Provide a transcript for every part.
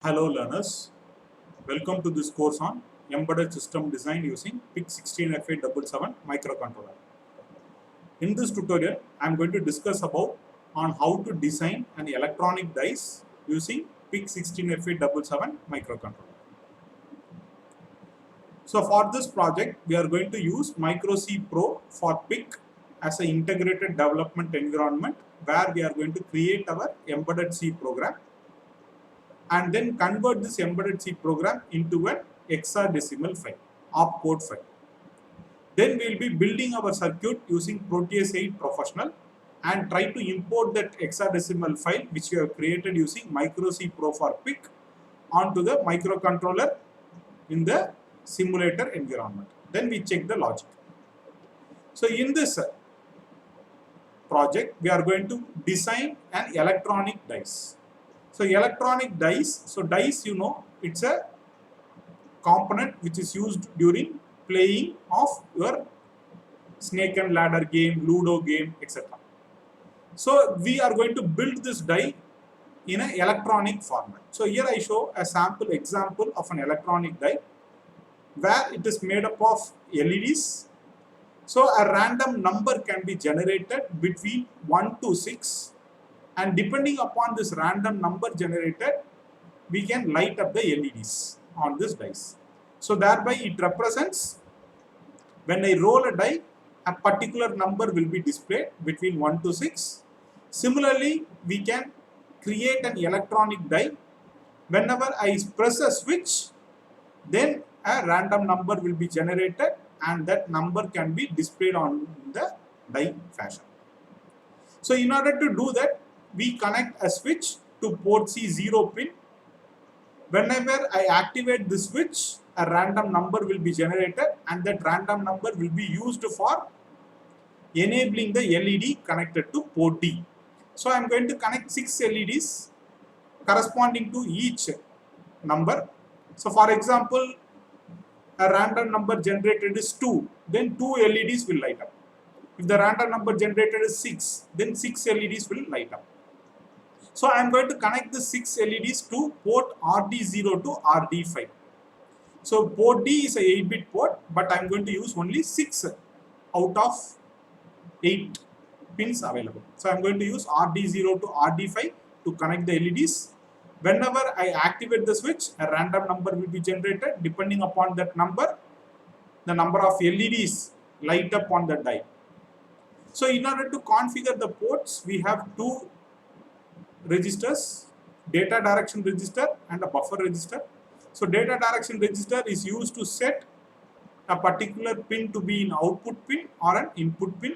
Hello learners, welcome to this course on Embedded System Design using PIC16F877 Microcontroller. In this tutorial, I am going to discuss about on how to design an electronic dice using PIC16F877 Microcontroller. So for this project, we are going to use Micro C Pro for PIC as an integrated development environment where we are going to create our embedded C program and then convert this embedded C program into an hexadecimal file, opcode file. Then we will be building our circuit using Proteus 8 Professional and try to import that hexadecimal file which we have created using Micro C Pro for PIC onto the microcontroller in the simulator environment. Then we check the logic. So in this project, we are going to design an electronic dice. So electronic dice, so dice it's a component which is used during playing of your snake and ladder game, ludo game, etc. So we are going to build this die in an electronic format. So here I show a sample example of an electronic die where it is made up of LEDs. So a random number can be generated between 1 to 6. And depending upon this random number generated, we can light up the LEDs on this dice. So thereby it represents when I roll a die, a particular number will be displayed between 1 to 6. Similarly, we can create an electronic die. Whenever I press a switch, then a random number will be generated and that number can be displayed on the die fashion. So in order to do that, we connect a switch to port C0 pin. Whenever I activate the switch, a random number will be generated and that random number will be used for enabling the LED connected to port D. So I am going to connect 6 LEDs corresponding to each number. So for example, a random number generated is 2, then 2 LEDs will light up. If the random number generated is 6, then 6 LEDs will light up. So I am going to connect the 6 LEDs to port RD0 to RD5. So port D is a 8-bit port, but I am going to use only 6 out of 8 pins available. So I am going to use RD0 to RD5 to connect the LEDs. Whenever I activate the switch, a random number will be generated. Depending upon that number, the number of LEDs light up on the die. So in order to configure the ports, we have 2 registers, data direction register and a buffer register. So data direction register is used to set a particular pin to be an output pin or an input pin.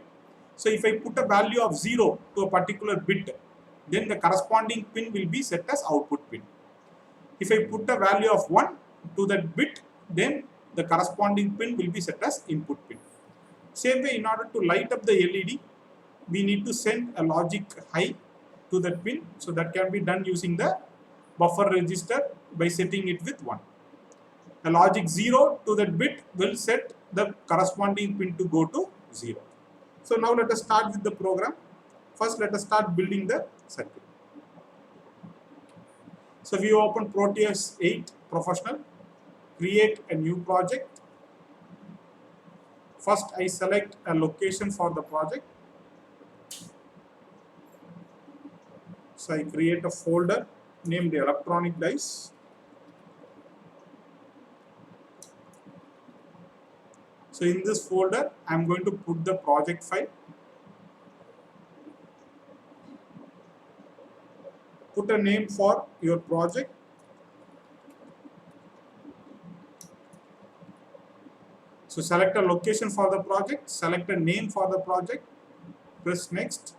So if I put a value of 0 to a particular bit, then the corresponding pin will be set as output pin. If I put a value of 1 to that bit, then the corresponding pin will be set as input pin. Same way, in order to light up the LED, we need to send a logic high to that pin. So that can be done using the buffer register by setting it with 1. The logic 0 to that bit will set the corresponding pin to go to 0. So now let us start with the program. First let us start building the circuit. So we open Proteus 8 Professional, create a new project. First I select a location for the project. So I create a folder named electronic dice. So in this folder, I am going to put the project file. Put a name for your project. So select a location for the project, select a name for the project, press next.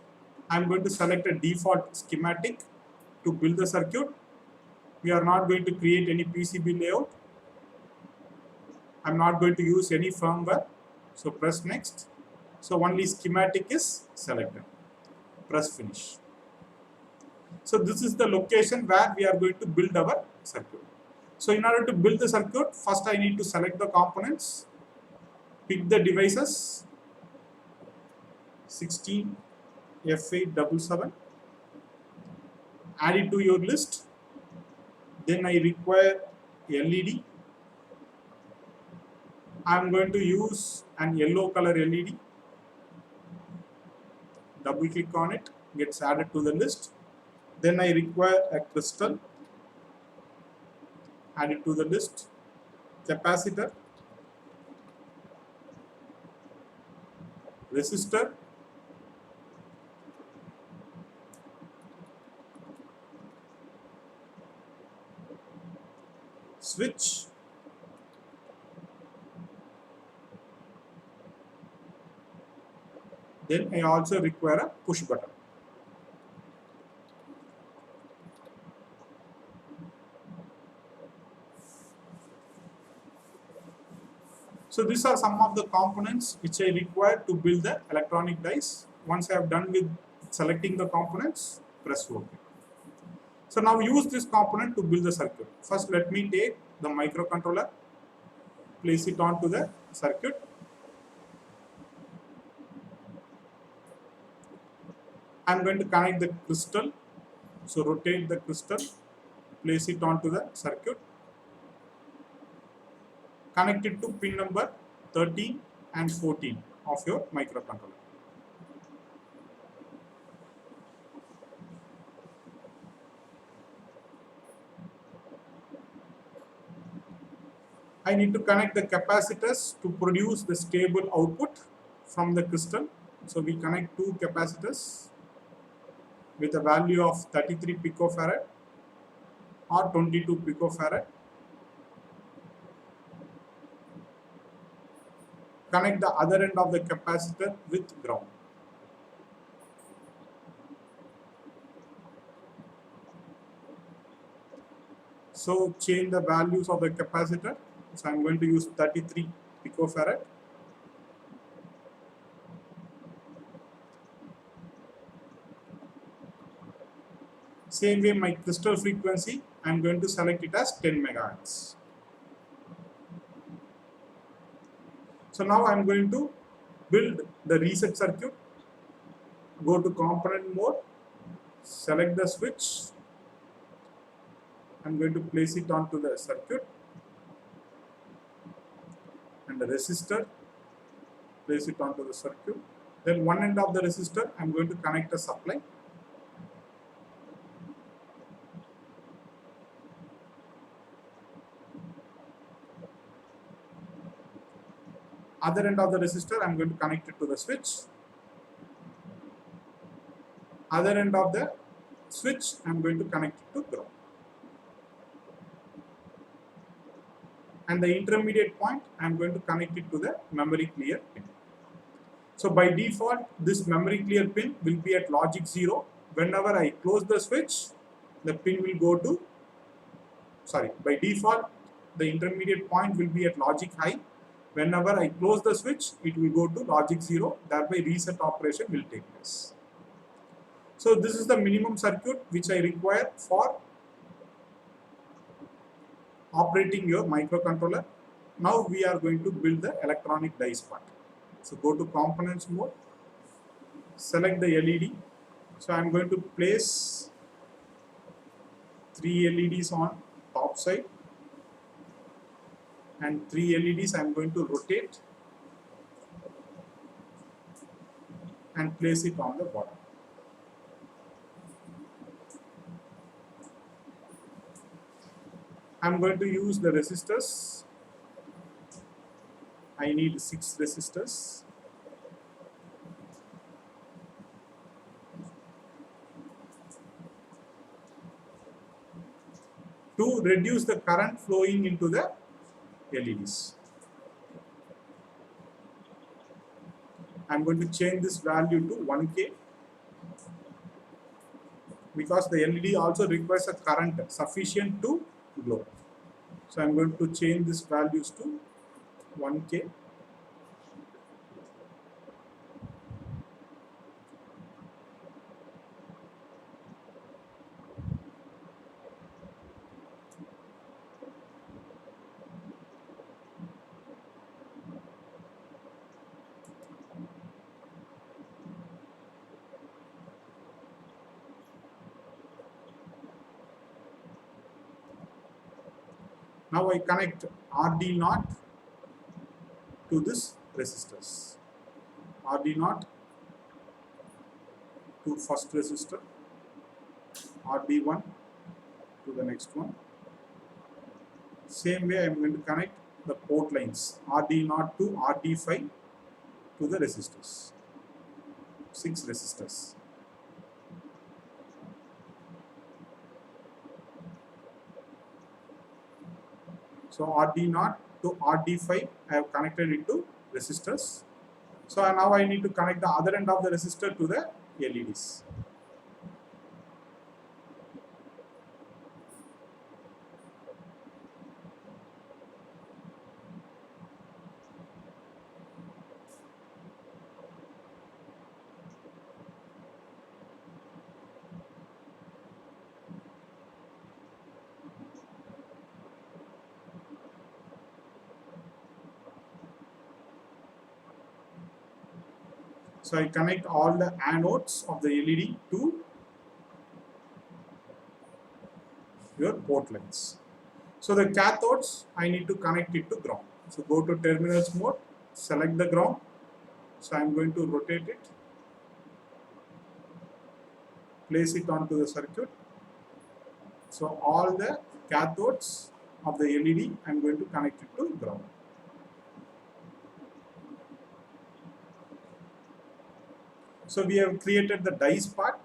I am going to select a default schematic to build the circuit. We are not going to create any PCB layout. I am not going to use any firmware. So press next. So only schematic is selected. Press finish. So this is the location where we are going to build our circuit. So in order to build the circuit, first I need to select the components, pick the devices, 16F877, add it to your list. Then I require LED. I am going to use an yellow color LED. Double click on it, gets added to the list. Then I require a crystal, add it to the list. Capacitor, resistor, switch, then I also require a push button. So these are some of the components which I require to build the electronic dice. Once I have done with selecting the components, press OK. So now use this component to build the circuit. First let me take the microcontroller, place it onto the circuit. I am going to connect the crystal. So rotate the crystal, place it onto the circuit. Connect it to pin number 13 and 14 of your microcontroller. I need to connect the capacitors to produce the stable output from the crystal. So we connect two capacitors with a value of 33 picofarad or 22 picofarad. Connect the other end of the capacitor with ground. So change the values of the capacitor. So I am going to use 33 picofarad. Same way my crystal frequency, I am going to select it as 10 megahertz. So now I am going to build the reset circuit. Go to component mode, select the switch. I am going to place it onto the circuit. And the resistor, place it onto the circuit. Then one end of the resistor, I am going to connect a supply. Other end of the resistor, I am going to connect it to the switch. Other end of the switch, I am going to connect it to ground. And the intermediate point, I am going to connect it to the memory clear pin. So by default, this memory clear pin will be at logic 0. Whenever I close the switch, the pin will go to, by default, the intermediate point will be at logic high. Whenever I close the switch, it will go to logic 0, thereby reset operation will take place. So this is the minimum circuit which I require for operating your microcontroller. Now we are going to build the electronic dice part. So go to components mode, select the LED. So I am going to place 3 LEDs on top side and 3 LEDs I am going to rotate and place it on the bottom. I am going to use the resistors. I need 6 resistors. To reduce the current flowing into the LEDs. I am going to change this value to 1K because the LED also requires a current sufficient to glow. So I am going to change these values to 1K. Now I connect RD0 to this resistors. RD0 to first resistor, RD1 to the next one. Same way I am going to connect the port lines RD0 to RD5 to the resistors, 6 resistors. So RD0 to RD5 I have connected it to resistors. So now I need to connect the other end of the resistor to the LEDs. So I connect all the anodes of the LED to your port lines. So the cathodes, I need to connect it to ground. So go to terminals mode, select the ground. So I am going to rotate it, place it onto the circuit. So all the cathodes of the LED, I am going to connect it to ground. So we have created the dice part.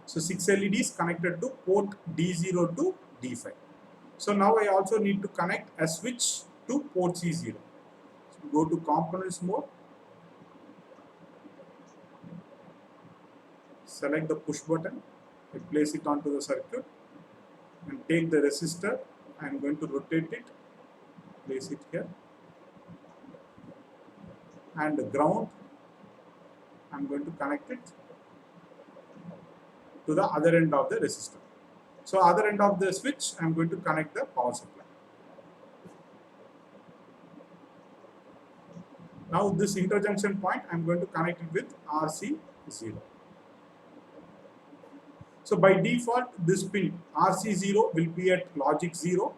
So 6 LEDs connected to port D0 to D5. So now I also need to connect a switch to port C0. So go to components mode, select the push button, I place it onto the circuit and take the resistor. I am going to rotate it, place it here, and the ground I am going to connect it to the other end of the resistor. So other end of the switch I am going to connect the power supply. Now this interjunction point I am going to connect it with RC0. So by default this pin RC0 will be at logic 0.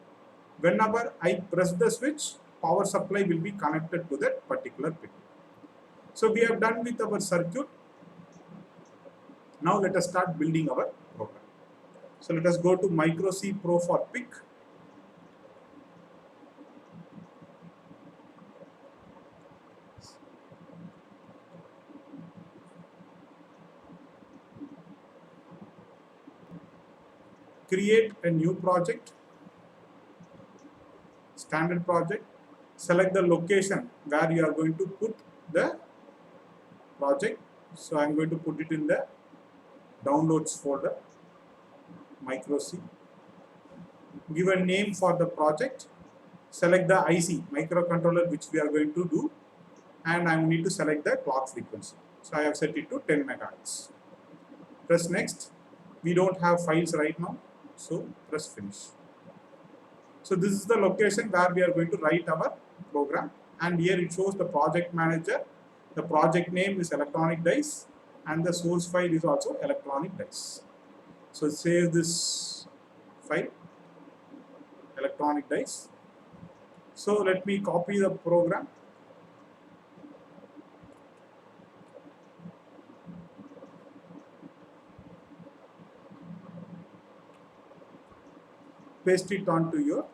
Whenever I press the switch, power supply will be connected to that particular pin. So we have done with our circuit. Now let us start building our program. So let us go to Micro C Pro for PIC. Create a new project, standard project. Select the location where you are going to put the project. So I am going to put it in the downloads folder, Micro C. Give a name for the project. Select the IC, microcontroller, which we are going to do, and I need to select the clock frequency. So I have set it to 10 MHz. Press next. We don't have files right now, so press finish. So this is the location where we are going to write our program, and here it shows the project manager. The project name is electronic dice, and the source file is also electronic dice. So save this file, electronic dice. So let me copy the program. Paste it onto your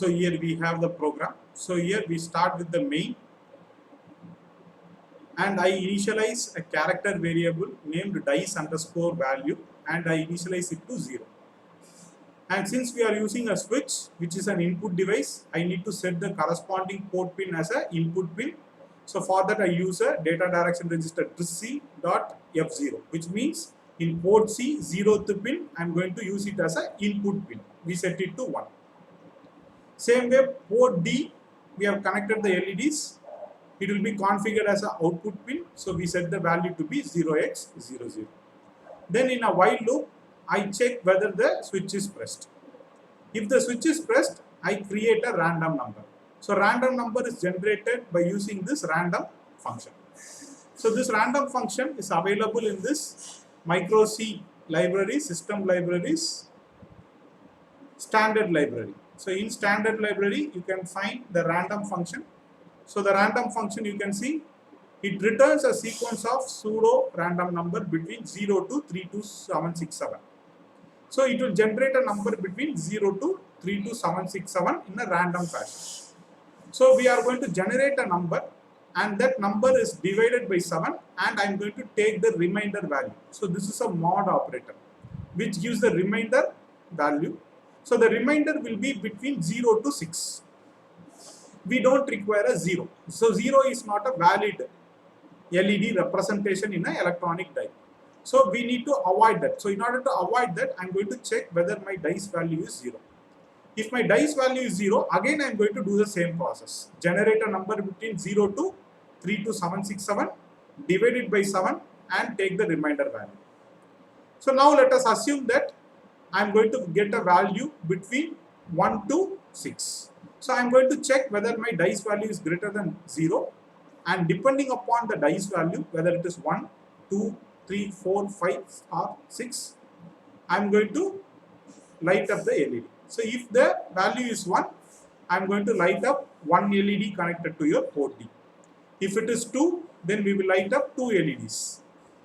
So here we have the program. So here we start with the main, and I initialize a character variable named dice underscore value, and I initialize it to 0. And since we are using a switch, which is an input device, I need to set the corresponding port pin as an input pin. So for that I use a data direction register C.F0, which means in port C, 0th pin, I am going to use it as an input pin. We set it to 1. Same way, port D, we have connected the LEDs. It will be configured as an output pin. So we set the value to be 0x00. Then in a while loop, I check whether the switch is pressed. If the switch is pressed, I create a random number. So random number is generated by using this random function. So this random function is available in this micro C library, system libraries, standard library. So in standard library, you can find the random function. So the random function, you can see, it returns a sequence of pseudo random number between 0 to 32767. So it will generate a number between 0 to 32767 in a random fashion. So we are going to generate a number, and that number is divided by 7, and I am going to take the remainder value. So this is a mod operator which gives the remainder value. So the remainder will be between 0 to 6. We don't require a 0. So 0 is not a valid LED representation in an electronic die. So we need to avoid that. So in order to avoid that, I am going to check whether my dice value is 0. If my dice value is 0, again I am going to do the same process. Generate a number between 0 to 32767, divide it by 7, and take the remainder value. So now let us assume that I am going to get a value between 1 to 6. So I am going to check whether my dice value is greater than 0, and depending upon the dice value, whether it is 1, 2, 3, 4, 5 or 6, I am going to light up the LED. So if the value is 1, I am going to light up one LED connected to your port D. If it is 2, then we will light up 2 LEDs.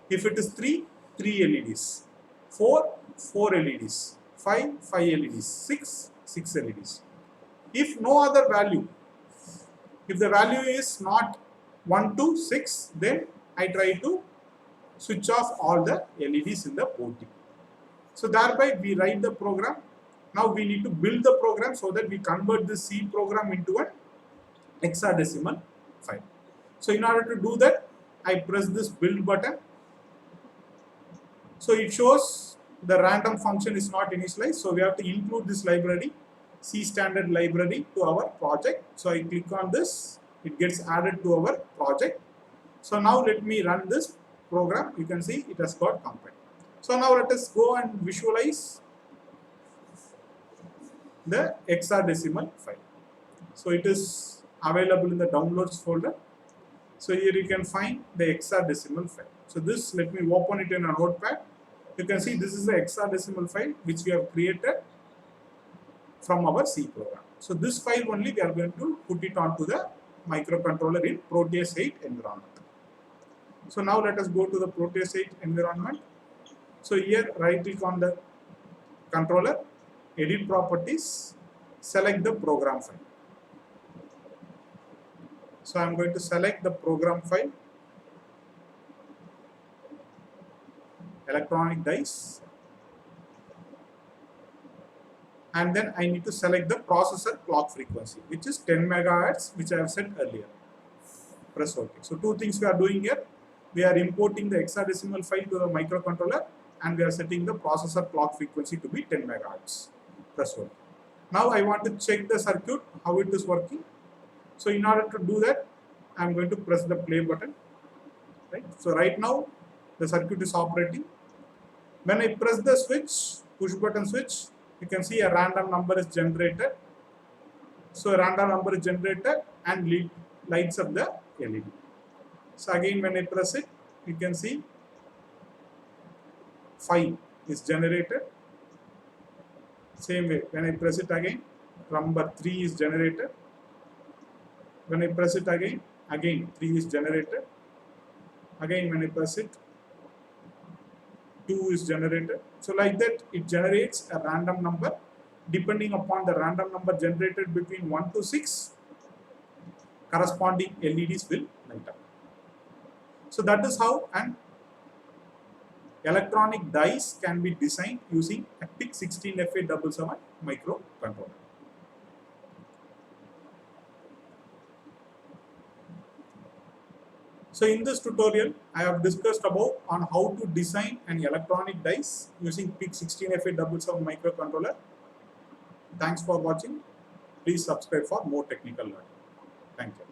If it is 3, 3 LEDs. 4, 4 LEDs. 5, 5 LEDs. 6, 6 LEDs. If no other value, if the value is not 1 to 6, then I try to switch off all the LEDs in the port D. So thereby we write the program. Now we need to build the program so that we convert this C program into an hexadecimal file. So in order to do that, I press this build button. So it shows the random function is not initialized. So we have to include this library, C standard library, to our project. So I click on this, it gets added to our project. So now let me run this program. You can see it has got compiled. So now let us go and visualize the hexadecimal file. So it is available in the downloads folder. So here you can find the hexadecimal file. So this, let me open it in a notepad. You can see this is the hexadecimal file which we have created from our C program. So this file only we are going to put it onto the microcontroller in Proteus 8 environment. So now let us go to the Proteus 8 environment. So here right click on the controller, edit properties, select the program file. So I am going to select the program file, electronic dice, and then I need to select the processor clock frequency, which is 10 MHz, which I have said earlier. Press OK. So two things we are doing here. We are importing the hexadecimal file to the microcontroller, and we are setting the processor clock frequency to be 10 MHz. Press OK. Now I want to check the circuit, how it is working. So in order to do that, I am going to press the play button. Right. So right now the circuit is operating. When I press the switch, push button switch, you can see a random number is generated. So a random number is generated and lights up the LED. So again when I press it, you can see 5 is generated. Same way, when I press it again, number 3 is generated. When I press it again 3 is generated. Again when I press it, 2 is generated. So like that it generates a random number. Depending upon the random number generated between 1 to 6, corresponding LEDs will light up. So that is how an electronic dice can be designed using a PIC16F877 microcontroller. So in this tutorial, I have discussed about on how to design an electronic dice using PIC16F877 microcontroller. Thanks for watching. Please subscribe for more technical learning. Thank you.